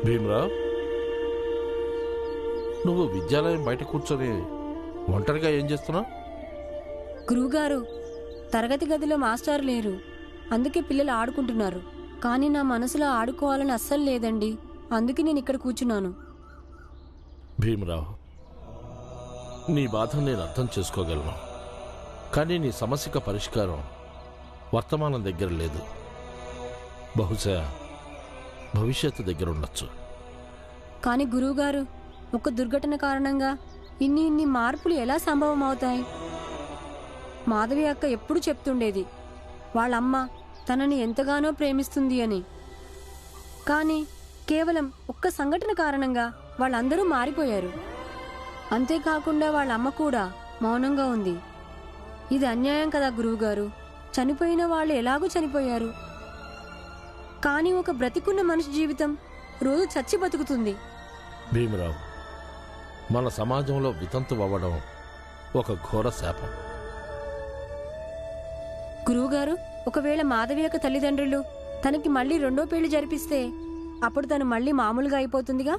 భీమరావు, నువ్వు విద్యాలయం బయట కూర్చొని ఒంటరిగా ఏం చేస్తున్నావు? గురువుగారు, తరగతి గదిలో మాస్టర్ లేరు, అందుకే పిల్లలు ఆడుకుంటున్నారు. కానీ నా మనసులో ఆడుకోవాలని అస్సలు లేదండి, అందుకే నేను ఇక్కడ కూర్చున్నాను. భీమరావు, నీ బాధను నేను అర్థం చేసుకోగలను. కానీ నీ సమస్యకు పరిష్కారం వర్తమానం దగ్గర లేదు, బహుశా భవిష్యత్తు దగ్గర ఉండొచ్చు. కానీ గురువుగారు, ఒక దుర్ఘటన కారణంగా ఇన్ని మార్పులు ఎలా సంభవం అవుతాయి? మాధవి అక్క ఎప్పుడు చెప్తుండేది వాళ్ళమ్మ తనని ఎంతగానో ప్రేమిస్తుంది అని. కానీ కేవలం ఒక్క సంఘటన కారణంగా వాళ్ళందరూ మారిపోయారు. అంతేకాకుండా వాళ్ళమ్మ కూడా మౌనంగా ఉంది. ఇది అన్యాయం కదా గురువుగారు. చనిపోయిన వాళ్ళు ఎలాగూ చనిపోయారు, కానీ ఒక బ్రతికున్న మనిషి జీవితం రోజు చచ్చి బతుకుతుంది. భీమరావు, మన సమాజంలో వితంతు అవ్వడం ఒక ఘోర శాపం. గురువుగారు, ఒకవేళ మాధవి యొక్క తల్లిదండ్రులు తనకి మళ్ళీ రెండో పెళ్లి జరిపిస్తే అప్పుడు తను మళ్ళీ మామూలుగా అయిపోతుందిగా.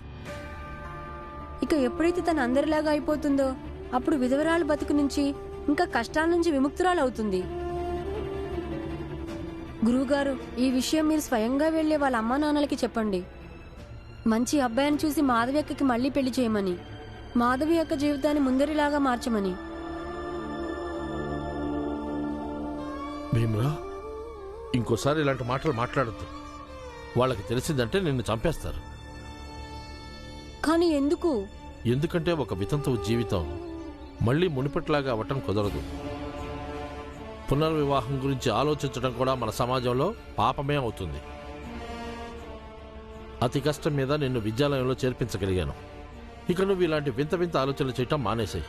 ఇక ఎప్పుడైతే తను అందరిలాగా అయిపోతుందో అప్పుడు విధవరాలు బతుకు నుంచి ఇంకా కష్టాల నుంచి విముక్తురాలు అవుతుంది. గురువుగారు, ఈ విషయం మీరు స్వయంగా వెళ్లే వాళ్ళ అమ్మా నాన్నలకి చెప్పండి. మంచి అబ్బాయిని చూసి మాధవి అక్కకి మళ్ళీ పెళ్లి చేయమని, మాధవి అక్క జీవితాన్ని ముందరిలాగా మార్చమని. భీమరా, ఇంకోసారి ఇలాంటి మాటలు మాట్లాడద్దు. వాళ్ళకి తెలిసిందంటే నిన్ను చంపేస్తారు. కానీ ఎందుకు? ఎందుకంటే ఒక వితంతువు జీవితం మళ్ళీ మునిపట్లాగా అవ్వటం కుదరదు. పునర్వివాహం గురించి ఆలోచించడం కూడా మన సమాజంలో పాపమే అవుతుంది. అతి కష్టం మీద నిన్ను విద్యాలయంలో చేర్పించగలిగాను. ఇక నువ్వు ఇలాంటి వింత వింత ఆలోచనలు చేయటం మానేసాయి.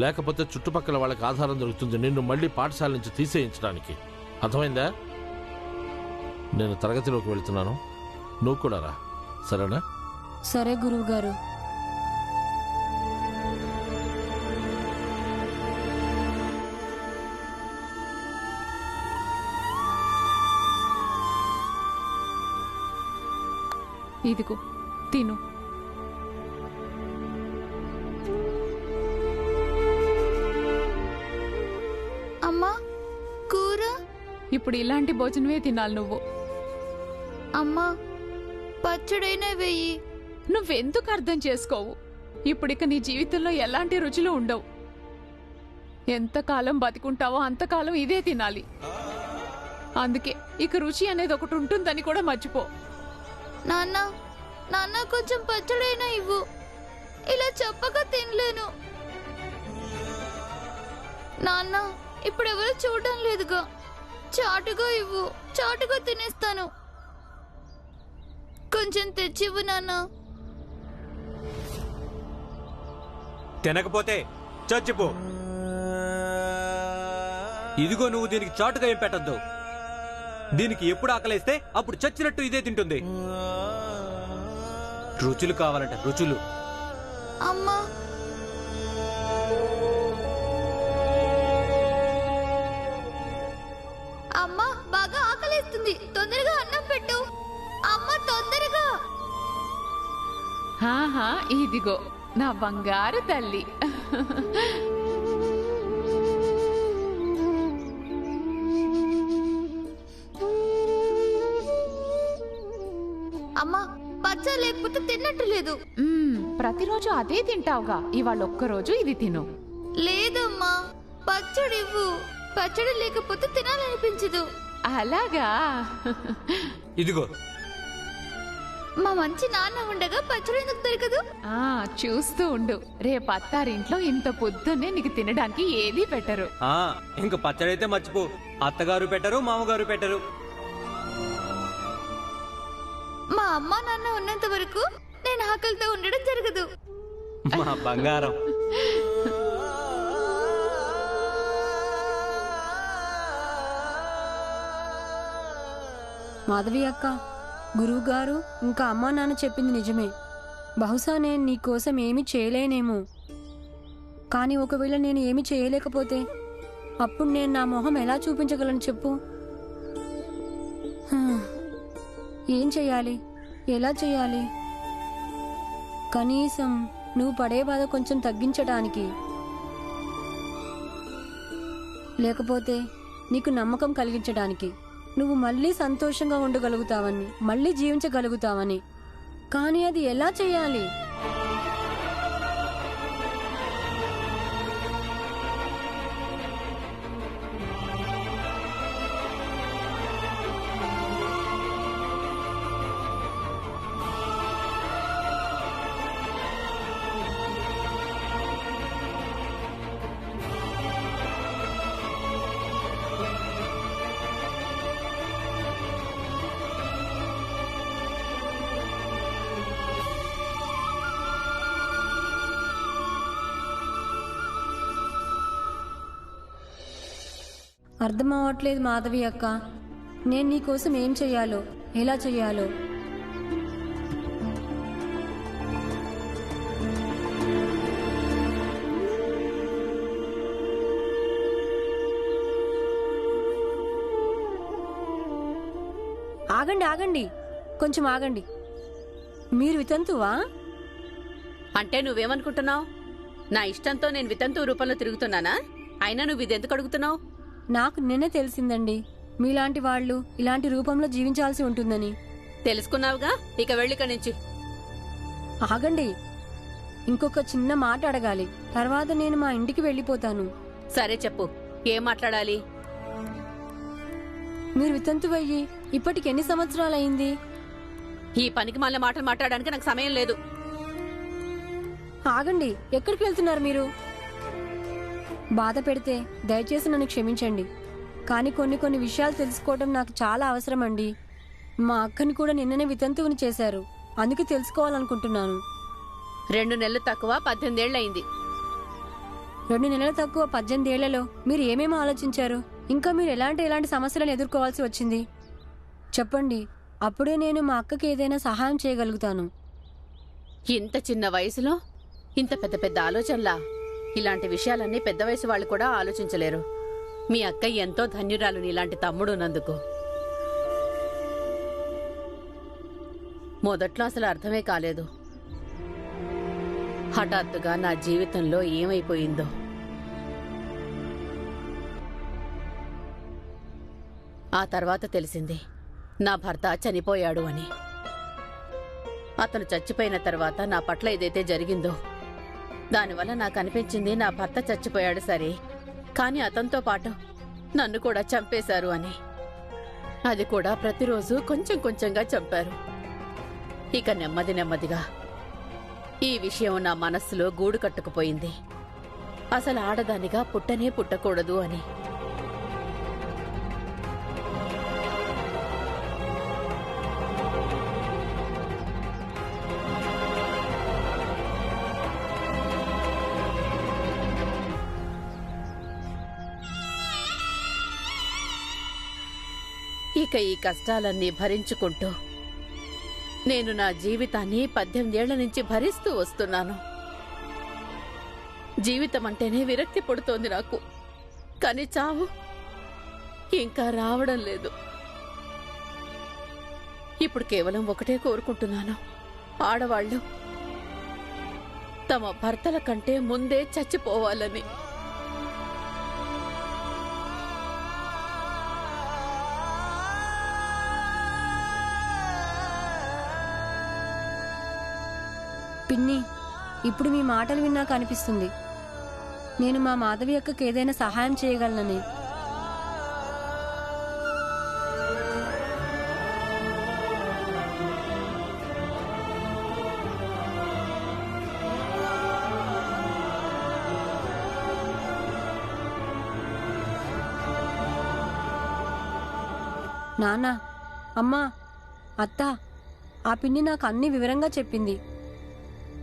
లేకపోతే చుట్టుపక్కల వాళ్ళకి ఆధారం దొరుకుతుంది నిన్ను మళ్ళీ పాఠశాల నుంచి తీసేయించడానికి. అర్థమైందా? నేను తరగతిలోకి వెళ్తున్నాను, నువ్వు కూడా రా, సరేనా? సరే గురువుగారు. ఇదిగో తిను. అమ్మా, కూర. ఇప్పుడు ఇలాంటి భోజనమే తినాలి నువ్వు. అమ్మా, పచ్చడైనా వెయ్యి. నువ్వెందుకు అర్థం చేసుకోవు? ఇప్పుడిక నీ జీవితంలో ఎలాంటి రుచులు ఉండవు. ఎంతకాలం బతికుంటావో అంతకాలం ఇదే తినాలి. అందుకే ఇక రుచి అనేది ఒకటి ఉంటుందని కూడా మర్చిపో. నాన్న, నాన్న కొంచెం పచ్చడైనా ఇవ్వు. ఇలా చెప్పక తినలేను. నాన్న, ఇప్పుడు ఎవరు చూడడం లేదుగా, చాటుగా ఇవ్వు. చాటుగా తినేస్తాను. కొంచెం తెచ్చివ్వు నాన్న. తినకపోతే చచ్చిపో. ఇదిగో, నువ్వు దీనికి చాటుగా ఏం పెట్టద్దు. దీనికి ఎప్పుడు ఆకలేస్తే అప్పుడు చచ్చినట్టు ఇదే తింటుంది. రుచులు కావాలంట, రుచులు. అమ్మా, అమ్మా, బాగా ఆకలేస్తుంది. తొందరగా అన్నం పెట్టు. అమ్మ, తొందరగా. హాహా, ఇదిగో నా బంగారు తల్లి. అమ్మా, పచ్చడి లేకపోతే తిన్నట్టు లేదు. ప్రతిరోజు అదే తింటావుగా, ఇవాళ ఒక్కరోజు ఇది తిను. లేదమ్మా, పచ్చడి ఇవ్వు. పచ్చడి లేకపోతే తినాలనిపించదు. అలాగా? ఇదిగో. మా మంచి నాన్న ఉండగా పచ్చడి ఎందుకు దొరకదు? చూస్తూ ఉండు, రేపు అత్తారింట్లో ఇంత పొద్దున్నే నీకు తినడానికి ఏదీ పెట్టరు. ఇంక పచ్చడైతే మర్చిపో. అత్తగారు పెట్టరు, మామగారు పెట్టరు. మా అమ్మ నాన్న ఉన్నంత వరకు నేను ఆకలితో ఉండడం జరగదు. మా బంగారం. మాధవి అక్క, గురువుగారు ఇంకా అమ్మా నాన్న చెప్పింది నిజమే. బహుశా నేను నీకోసం ఏమీ చేయలేనేమో. కానీ ఒకవేళ నేను ఏమీ చేయలేకపోతే అప్పుడు నేను నా మొహం ఎలా చూపించగలను చెప్పు? ఏం చెయ్యాలి? ఎలా చేయాలి? కనీసం నువ్వు పడే బాధ కొంచెం తగ్గించడానికి, లేకపోతే నీకు నమ్మకం కలిగించడానికి, నువ్వు మళ్ళీ సంతోషంగా ఉండగలుగుతావని, మళ్ళీ జీవించగలుగుతావని. కానీ అది ఎలా చేయాలి? అర్థం అవ్వట్లేదు మాధవి అక్క. నేను నీకోసం ఏం చెయ్యాలో, ఎలా చెయ్యాలో. ఆగండి ఆగండి, కొంచెం ఆగండి. మీరు వితంతువా? అంటే నువ్వేమనుకుంటున్నావు? నా ఇష్టంతో నేను వితంతు రూపంలో తిరుగుతున్నానా? అయినా నువ్వు ఇదెందుకు అడుగుతున్నావు? నాకు నిన్నే తెలిసిందండి మీలాంటి వాళ్ళు ఇలాంటి రూపంలో జీవించాల్సి ఉంటుందని. తెలుసుకున్నావుగా, ఇక వెళ్ళిక నుంచి. ఆగండి, ఇంకొక చిన్న మాట అడగాలి. తర్వాత నేను మా ఇంటికి వెళ్ళిపోతాను. సరే చెప్పు, ఏం మాట్లాడాలి? మీరు వితంతువయ్యి ఇప్పటికి ఎన్ని సంవత్సరాలయ్యింది? ఈ పనికి మళ్ళీ మాటలు మాట్లాడడానికి నాకు సమయం లేదు. ఆగండి, ఎక్కడికి వెళ్తున్నారు మీరు? బాధ పెడితే దయచేసి నన్ను క్షమించండి. కానీ కొన్ని విషయాలు తెలుసుకోవడం నాకు చాలా అవసరం అండి. మా అక్కని కూడా నిన్ననే వితంతువుని చేశారు, అందుకే తెలుసుకోవాలనుకుంటున్నాను. 2 నెలలు తక్కువ 18 ఏళ్లయింది. 2 నెలలు తక్కువ 18 ఏళ్లలో మీరు ఏమేమి ఆలోచించారు? ఇంకా మీరు ఎలాంటి సమస్యలను ఎదుర్కోవాల్సి వచ్చింది చెప్పండి. అప్పుడే నేను మా అక్కకి ఏదైనా సహాయం చేయగలుగుతాను. ఇంత చిన్న వయసులో ఇంత పెద్ద పెద్ద ఆలోచనలా? ఇలాంటి విషయాలన్నీ పెద్ద వయసు వాళ్ళు కూడా ఆలోచించలేరు. మీ అక్క ఎంతో ధన్యురాలు నీలాంటి తమ్ముడు నందుకు. మొదట్లో అసలు అర్థమే కాలేదు. హఠాత్తుగా నా జీవితంలో ఏమైపోయిందో. ఆ తర్వాత తెలిసింది నా భర్త చనిపోయాడు అని. అతను చచ్చిపోయిన తర్వాత నా పట్ల ఏదైతే జరిగిందో దానివల్ల నాకు అనిపించింది నా భర్త చచ్చిపోయాడు సరే, కానీ అతనితో పాటు నన్ను కూడా చంపేశారు అని. అది కూడా ప్రతిరోజు కొంచెం కొంచెంగా చంపారు. ఇక నెమ్మదిగా ఈ విషయం నా మనస్సులో గూడు కట్టుకుపోయింది. అసలు ఆడదానిగా పుట్టనే పుట్టకూడదు అని. ఇక ఈ కష్టాలన్నీ భరించుకుంటూ నేను నా జీవితాన్ని 18 ఏళ్ల నుంచి భరిస్తూ వస్తున్నాను. జీవితం అంటేనే విరక్తి పుడుతోంది నాకు. కానీ చావు ఇంకా రావడం లేదు. ఇప్పుడు కేవలం ఒకటే కోరుకుంటున్నాను, ఆడవాళ్లు తమ భర్తల కంటే ముందే చచ్చిపోవాలని. పిన్ని, ఇప్పుడు మీ మాటలు విన్నాక అనిపిస్తుంది నేను మా మాధవి అక్కకి ఏదైనా సహాయం చేయగలనని. నాన్న, అమ్మా, అత్త, ఆ పిన్ని నాకు అన్ని వివరంగా చెప్పింది.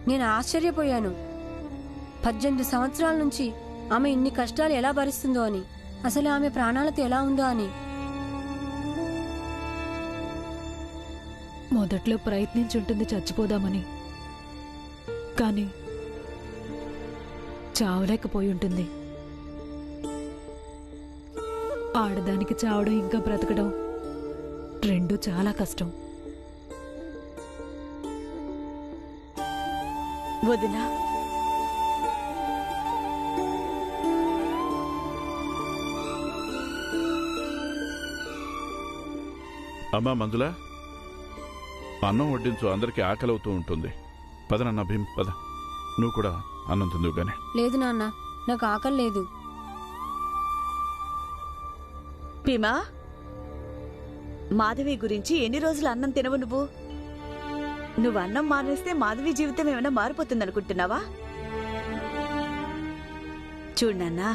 నేను ఆశ్చర్యపోయాను. 18 సంవత్సరాల నుంచి ఆమె ఇన్ని కష్టాలు ఎలా భరిస్తుందో అని, అసలు ఆమె ప్రాణాలతో ఎలా ఉందో అని. మొదట్లో ప్రయత్నించుంటుంది చచ్చిపోదామని, కానీ చావలేకపోయి ఉంటుంది. ఆడదానికి చావడం ఇంకా బ్రతకడం రెండూ చాలా కష్టం. వదినా, అమ్మా మంజుల, అన్నం వడ్డించు, అందరికీ ఆకలవుతూ ఉంటుంది. పద నాన్న భీం, పద. నువ్వు కూడా అన్నం తిందువు గాని. లేదు నాన్న, నాకు ఆకలి లేదు. భీమా, మాధవి గురించి ఎన్ని రోజులు అన్నం తినవు నువ్వు? నువ్వు అన్నం మానేస్తే మాధవి జీవితం ఏమైనా మారిపోతుందనుకుంటున్నావా? చూడన్నా,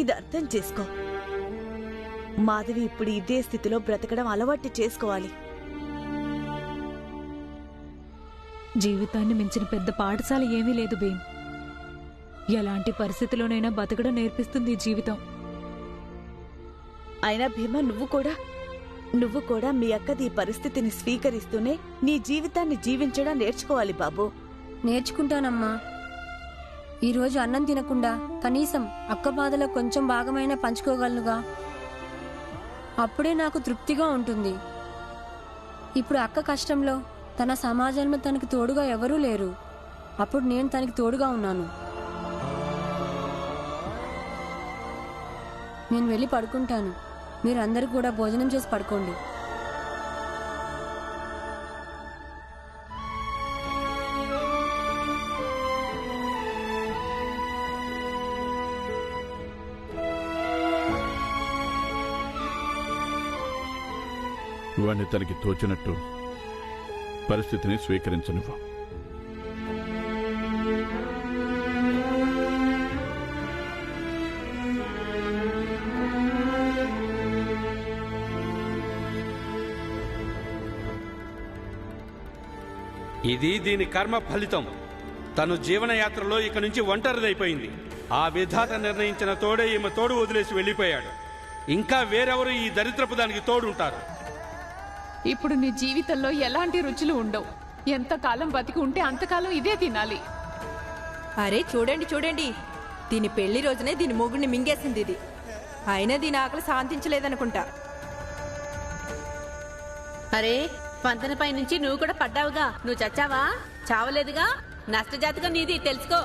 ఇది అర్థం చేసుకో. మాధవి ఇప్పుడు ఇదే స్థితిలో బ్రతకడం అలవాటు చేసుకోవాలి. జీవితాన్ని మించిన పెద్ద పాఠశాల ఏమీ లేదు భీమ్. ఎలాంటి పరిస్థితిలోనైనా బతకడం నేర్పిస్తుంది ఈ జీవితం. అయినా భీమా, నువ్వు కూడా మీ అక్కది ఈ పరిస్థితిని స్వీకరిస్తూనే నీ జీవితాన్ని జీవించడం నేర్చుకోవాలి బాబు. నేర్చుకుంటానమ్మా. ఈరోజు అన్నం తినకుండా కనీసం అక్క బాధలో కొంచెం భాగమైనా పంచుకోగలనుగా. అప్పుడే నాకు తృప్తిగా ఉంటుంది. ఇప్పుడు అక్క కష్టంలో తన సమాజంలో తనకు తోడుగా ఎవరూ లేరు. అప్పుడు నేను తనకి తోడుగా ఉన్నాను. నేను వెళ్ళి పడుకుంటాను. మీరందరూ కూడా భోజనం చేసి పడుకోండి. వాణ్ణి తనకి తోచినట్టు పరిస్థితిని స్వీకరించనివ్వు. ఇది దీని కర్మ ఫలితం. తను జీవనయాత్రలో ఇక నుంచి ఒంటరిదైపోయింది. ఆ విధాత నిర్ణయించిన తోడే ఈమె తోడు వదిలేసి వెళ్ళిపోయాడు. ఇంకా వేరెవరు ఈ దరిద్రపు దానికి తోడుంటారు? ఇప్పుడు నీ జీవితంలో ఎలాంటి రుచులు ఉండవు. ఎంతకాలం బతికి ఉంటే అంతకాలం ఇదే తినాలి. అరే చూడండి చూడండి, దీని పెళ్లి రోజునే దీని మొగుడిని మింగేసింది ఇది. అయినా దీని ఆకలి శాంతించలేదనుకుంటా. అరే, పంతనపై నుంచి నువ్వు కూడా పడ్డావుగా. నువ్వు చచ్చావా? చావలేదుగా. నష్టజాతకం నీది, తెలుసుకో.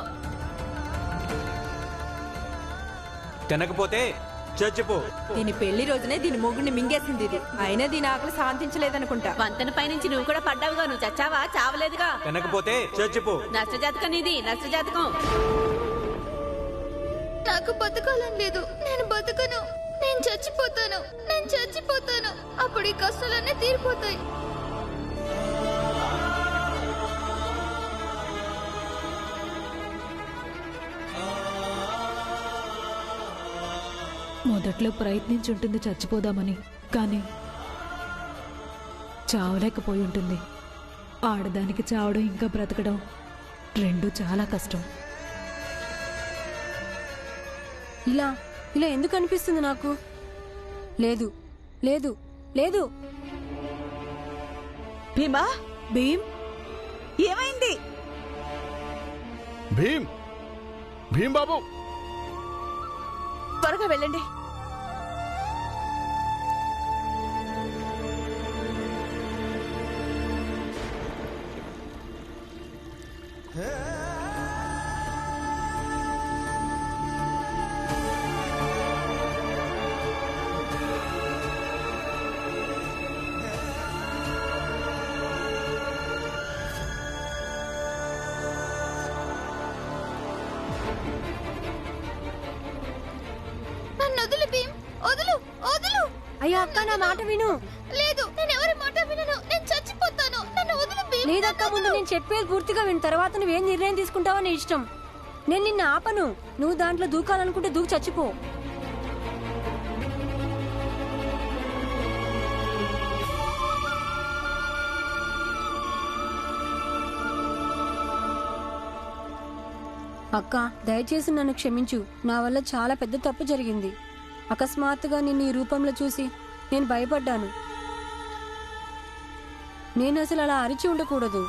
తినకపోతే చచ్చిపో. దీని పెళ్లి రోజునే దీని మొగుడిని మింగేసింది ఇది. అయినా దీని ఆకలి శాంతించలేదనుకుంటా. వంతెనపై నుంచి నువ్వు కూడా పడ్డావుగా. నువ్వు చచ్చావా? చావలేదుగా. తినకపోతే చచ్చిపో. నష్టజాతకం నీది, నష్టజాతకం. నాకు బతకాలని లేదు. నేను బతకను. నేను చచ్చిపోతాను. నేను చచ్చిపోతాను. అప్పుడు ఈ కష్టాలన్నీ తీరిపోతాయి. మొదట్లో ప్రయత్నించుంటుంది చచ్చిపోదామని, కానీ చావలేకపోయి ఉంటుంది. ఆడదానికి చావడం ఇంకా బ్రతకడం రెండు చాలా కష్టం. ఇలా ఇలా ఎందుకు అనిపిస్తుంది నాకు? లేదు లేదు లేదు. భీమా, భీమ్, ఏమైంది? భీమ్, భీం బాబు, త్వరగా వెళ్ళండి. అయ్యా అక్క, నా మాట విను. లేదు, నేను ఎవరి మాట వినను. నేను చచ్చిపోతాను. నన్ను వదిలి భీమ్. లేదక్క, ముందు నేను చెప్పేది పూర్తిగా విను. తర్వాత నువ్వేం నిర్ణయం తీసుకుంటావో నీ ఇష్టం. నేను నిన్ను ఆపను. నువ్వు దాంట్లో దూకాలనుకుంటే దూకి చచ్చిపో. అక్క, దయచేసి నన్ను క్షమించు. నా వల్ల చాలా పెద్ద తప్పు జరిగింది. అకస్మాత్తుగా నిన్ను ఈ రూపంలో చూసి నేను భయపడ్డాను. నేను అసలు అలా అరిచి ఉండకూడదు.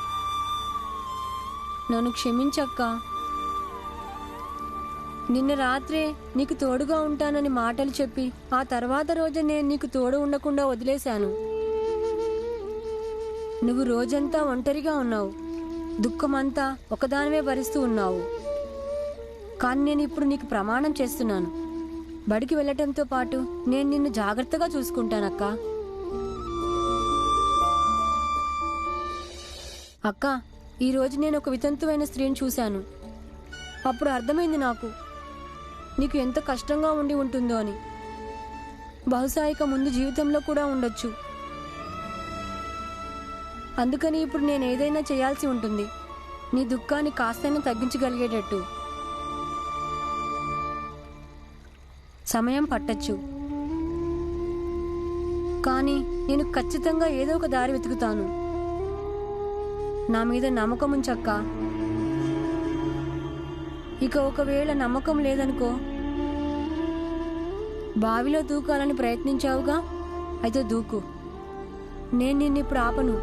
నన్ను క్షమించక్క. నిన్న రాత్రే నీకు తోడుగా ఉంటానని మాటలు చెప్పి ఆ తర్వాత రోజు నేను నీకు తోడు ఉండకుండా వదిలేశాను. నువ్వు రోజంతా ఒంటరిగా ఉన్నావు. దుఃఖమంతా ఒకదానివే భరిస్తూ ఉన్నావు. కానీ నేను ఇప్పుడు నీకు ప్రమాణం చేస్తున్నాను, బడికి వెళ్ళటంతో పాటు నేను నిన్ను జాగ్రత్తగా చూసుకుంటానక్క. అక్క, ఈరోజు నేను ఒక వితంతువైన స్త్రీని చూశాను. అప్పుడు అర్థమైంది నాకు నీకు ఎంత కష్టంగా ఉండి ఉంటుందో అని. బహుశా ఇక ముందు జీవితంలో కూడా ఉండొచ్చు. అందుకని ఇప్పుడు నేను ఏదైనా చేయాల్సి ఉంటుంది, నీ దుఃఖాన్ని కాస్తైనా తగ్గించగలిగేటట్టు. సమయం పట్టచ్చు, కానీ నేను ఖచ్చితంగా ఏదో ఒక దారి వెతుకుతాను. నా మీద నమ్మకం ఉంచక్క. ఇక ఒకవేళ నమ్మకం లేదనుకో, బావిలో దూకాలని ప్రయత్నించావుగా, అయితే దూకు. నేను నిన్నిప్పుడు ఆపను.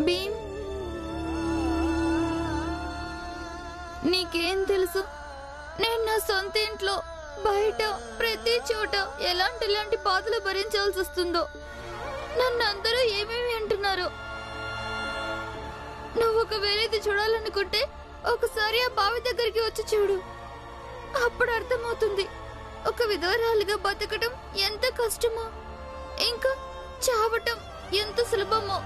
భీమ్, నీకేం తెలుసు? నేను నా సొంత ఇంట్లో, బయట, ప్రతి చోట ఎలాంటి బాధలు భరించాల్సి వస్తుందో. నన్ను అందరూ ఏమేమి అంటున్నారో. నువ్వు ఒకవేళ ఇది చూడాలనుకుంటే ఒకసారి ఆ బావి దగ్గరికి వచ్చి చూడు. అప్పుడు అర్థమవుతుంది ఒక విధవరాలిగా బతకడం ఎంత కష్టమో, ఇంకా చావటం ఎంత సులభమో.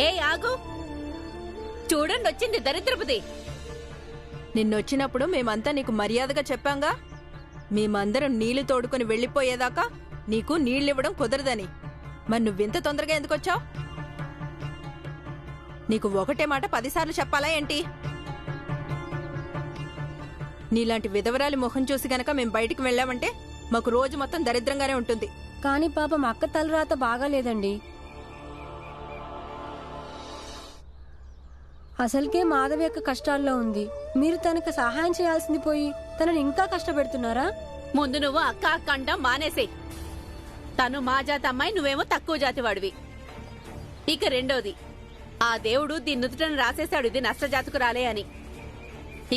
ఏ ఆగు, చూడండి వచ్చింది దరిద్రపుది. నిన్నొచ్చినప్పుడు మేమంతా నీకు మర్యాదగా చెప్పాంగా, మేమందరం నీళ్లు తోడుకొని వెళ్ళిపోయేదాకా నీకు నీళ్ళివ్వడం కుదరదని. మరి నువ్వింత తొందరగా ఎందుకొచ్చావు? నీకు ఒకటే మాట 10 సార్లు చెప్పాలా ఏంటి? నీలాంటి విధవరాలి ముఖం చూసి గనక మేం బయటికి వెళ్ళామంటే మాకు రోజు మొత్తం దరిద్రంగానే ఉంటుంది. కానీ పాపం అక్క తలరాత బాగాలేదండి. అసలుకే మాధవి యొక్క కష్టాల్లో ఉంది. మీరు తనకు సహాయం చేయాల్సింది పోయి తనని ఇంకా కష్టపెడుతున్నారా? ముందు నువ్వు అక్క అక్క అంటా మానేసే. తను మా జాతి అమ్మాయి, నువ్వేమో తక్కువ జాతి వాడివి. ఇక రెండోది, ఆ దేవుడు దీని నుదుటను రాసేశాడు ఇది నష్టజాతకు రాలే అని.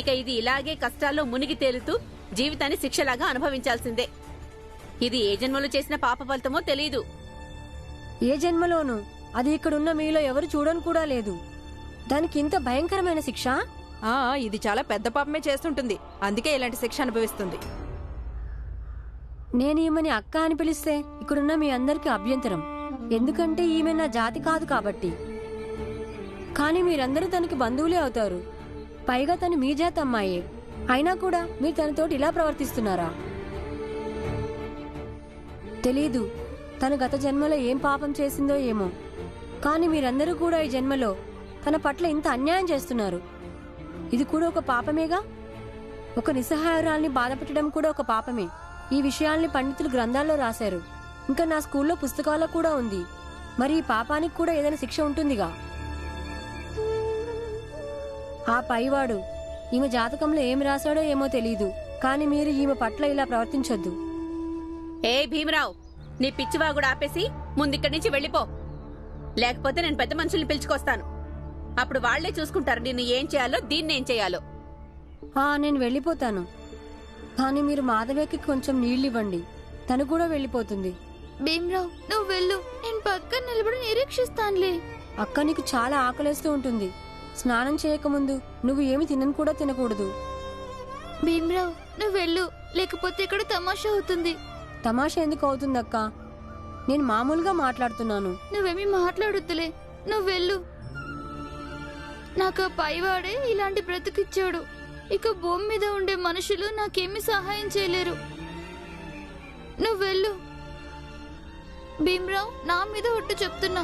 ఇక ఇది ఇలాగే కష్టాల్లో మునిగి తేలుతూ జీవితాన్ని శిక్షలాగా అనుభవించాల్సిందే. ఇది ఏ జన్మలో చేసిన పాప ఫలితమో తెలీదు. ఏ జన్మలోనూ అది ఇక్కడున్న మీలో ఎవరు చూడని కూడా లేదు. దానికి ఇంత భయంకరమైన శిక్ష? ఇది చాలా పెద్ద పాపమే చేస్తుంటుంది, అందుకే ఇలాంటి శిక్ష అనుభవిస్తుంది. నేను ఈమెని అక్క అని పిలిస్తే ఇక్కడున్న మీ అందరికీ అభ్యంతరం, ఎందుకంటే ఈమె నా జాతి కాదు కాబట్టి. కానీ మీరందరూ తనకి బంధువులే అవుతారు. పైగా తను మీ జాతి అమ్మాయే. అయినా కూడా మీరు తనతోటి ఇలా ప్రవర్తిస్తున్నారా? తెలీదు తను గత జన్మలో ఏం పాపం చేసిందో ఏమో, కానీ మీరందరూ కూడా ఈ జన్మలో తన పట్ల ఇంత అన్యాయం చేస్తున్నారు. ఇది కూడా ఒక పాపమేగా. ఒక నిస్సహాయురాల్ని బాధపెట్టడం కూడా ఒక పాపమే. ఈ విషయాల్ని పండితులు గ్రంథాల్లో రాశారు. ఇంకా నా స్కూల్లో పుస్తకాల్లో కూడా ఉంది. మరి ఈ పాపానికి కూడా ఏదైనా శిక్ష ఉంటుందిగా. ఆ పైవాడు ఈమె జాతకంలో ఏమి రాశాడో ఏమో తెలీదు, కానీ మీరు ఈమె పట్ల ఇలా ప్రవర్తించొద్దు. ఏ భీమరావు, నీ పిచ్చివాగుడు ఆపేసి ముందిక్కడి నుంచి వెళ్ళిపో. లేకపోతే నేను పెద్ద మనుషుల్ని పిలుచుకొస్తాను. అప్పుడు వాళ్లే చూసుకుంటారు నిన్ను ఏం చేయాలో, దీన్నేం చేయాలో. నేను వెళ్ళిపోతాను, కానీ మీరు మాధవికి కొంచెం నీళ్ళివ్వండి. తను కూడా వెళ్ళిపోతుంది. భీమరావు, నువ్వు వెళ్ళు, నేను పక్కన నిలబడి నిరీక్షిస్తానులే. అక్క, నీకు చాలా ఆకలేస్తూ ఉంటుంది. స్నానం చేయకముందు నువ్వు ఏమి తినను కూడా తినకూడదు. భీమరావు, నువ్వు వెళ్ళు, లేకపోతే ఇక్కడ తమాషా అవుతుంది. తమాషా ఎందుకు అవుతుందక్క? నేను మామూలుగా మాట్లాడుతున్నాను. నువ్వేమీ మాట్లాడొద్దులే, నువ్వు వెళ్ళు. నాకు ఆ పైవాడే ఇలాంటి బ్రతుకిచ్చాడు. ఇక భూమి మీద ఉండే మనుషులు నాకేమీ సహాయం చేయలేరు. నువ్వు వెళ్ళు భీమరావు, నా మీద ఒట్టు చెప్తున్నా.